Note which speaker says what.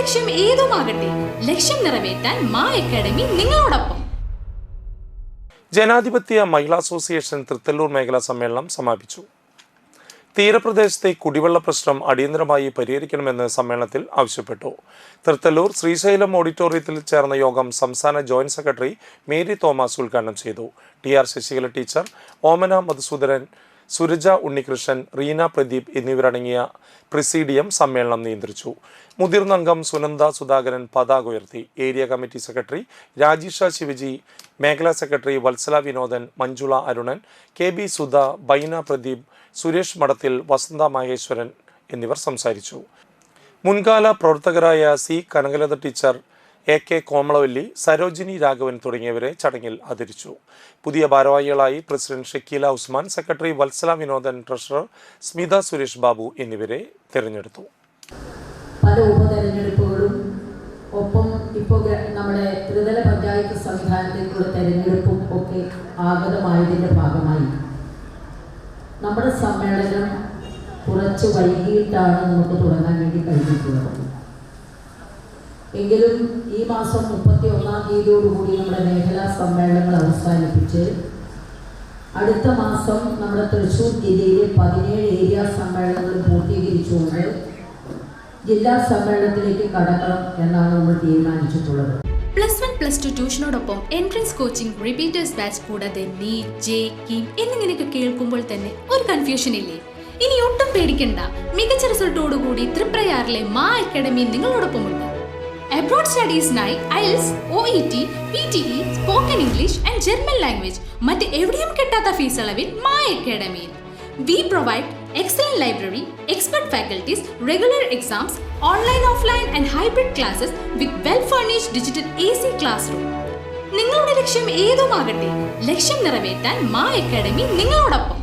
Speaker 1: ലക്ഷ്യം ഏതുമാകട്ടെ, ലക്ഷ്യം നിറവേറ്റാൻ മാ അക്കാഡമി നിങ്ങളോടൊപ്പം.
Speaker 2: ജനാധിപത്യ മഹിളാ അസോസിയേഷൻ തൃത്തല്ലൂർ മേഖലാ സമ്മേളനം സമാപിച്ചു. തീരപ്രദേശത്തെ കുടിവെള്ള പ്രശ്നം അടിയന്തരമായി പരിഹരിക്കണമെന്ന് സമ്മേളനത്തിൽ ആവശ്യപ്പെട്ടു. തൃത്തല്ലൂർ ശ്രീശൈലം ഓഡിറ്റോറിയത്തിൽ ചേർന്ന യോഗം സംസ്ഥാന ജോയിന്റ് സെക്രട്ടറി മേരി തോമസ് ഉദ്ഘാടനം ചെയ്തു. ടി.ആർ. ശശികല ടീച്ചർ, ഓമന മധുസൂദനൻ, സുരജ ഉണ്ണികൃഷ്ണൻ, റീന പ്രദീപ് എന്നിവരടങ്ങിയ പ്രസിഡിയം സമ്മേളനം നിയന്ത്രിച്ചു. മുതിർന്ന അംഗം സുനന്ദ സുധാകരൻ പതാക ഉയർത്തി. ഏരിയ കമ്മിറ്റി സെക്രട്ടറി രാജീഷ ശിവജി, മേഖലാ സെക്രട്ടറി വത്സല വിനോദൻ, മഞ്ജുള അരുണൻ, കെ.ബി. സുധ, ബൈന പ്രദീപ്, സുരേഷ് മഠത്തിൽ, വസന്ത മഹേശ്വരൻ എന്നിവർ സംസാരിച്ചു. മുൻകാല പ്രവർത്തകരായ C Kanakalatha teacher, A K. Komalavalli, Sarojini Raghavan തുടങ്ങിയവരെ ചടങ്ങിൽ ആദരിച്ചു. പുതിയ ഭാരവാഹികളായി president Shakeela Usman, secretary Vatsala Vinodan, treasurer Smitha Suresh Babu എന്നിവരെ തിരഞ്ഞെടുത്തു.
Speaker 3: പല ഉപതെരഞ്ഞെടുപ്പുകളും ഒപ്പം ഇപ്പോൾ നമ്മുടെ ത്രിതല പഞ്ചായത്ത് സംവിധാനത്തിലേക്കുള്ള തെരഞ്ഞെടുപ്പും ഒക്കെ ആഗതമായതിൻ്റെ ഭാഗമായി നമ്മുടെ സമ്മേളനം കുറച്ച് വൈകിട്ടാണ് നമുക്ക് തുടങ്ങാൻ വേണ്ടി കഴിഞ്ഞിട്ടുള്ളത്. എങ്കിലും ഈ മാസം 31-ാം തീയതിയോടുകൂടി നമ്മുടെ മേഖലാ സമ്മേളനങ്ങൾ അവസാനിപ്പിച്ച് അടുത്ത മാസം നമ്മുടെ തൃശ്ശൂർ ജില്ലയിലെ 17 ഏരിയ സമ്മേളനങ്ങൾ പൂർത്തീകരിച്ചുകൊണ്ട് ജില്ലാ സമ്മേളനത്തിലേക്ക് കടക്കണം എന്നാണ് നമ്മൾ തീരുമാനിച്ചിട്ടുള്ളത്.
Speaker 1: +1, +2 ട്യൂഷനോടൊപ്പം എൻട്രൻസ് കോച്ചിങ്, റിപ്പീറ്റേഴ്സ് ബാച്ച് കൂടാതെ നീറ്റ്, ജെ.കീം എന്നിങ്ങനെയൊക്കെ കേൾക്കുമ്പോൾ തന്നെ ഒരു കൺഫ്യൂഷൻ ഇല്ലേ? ഇനി ഒട്ടും പേടിക്കണ്ട. മികച്ച റിസൾട്ടോടുകൂടി തൃപ്രയാറിലെ മാ അക്കാഡമി നിങ്ങളോടൊപ്പമുണ്ട്. അബ്രോഡ് സ്റ്റഡീസിനായി IELTS, OET, PTE, spoken English and German language മറ്റ് എവിടെയും കിട്ടാത്ത ഫീസ് അളവിൽ മാ അക്കാഡമിയിൽ. We provide excellent library, expert faculties, regular exams, online, offline and hybrid classes with well-furnished digital AC classroom. നിങ്ങളുടെ ലക്ഷ്യം ഏതുമാകട്ടെ, ലക്ഷ്യം നിറവേറ്റാൻ മാ അക്കാഡമി നിങ്ങളോടൊപ്പം.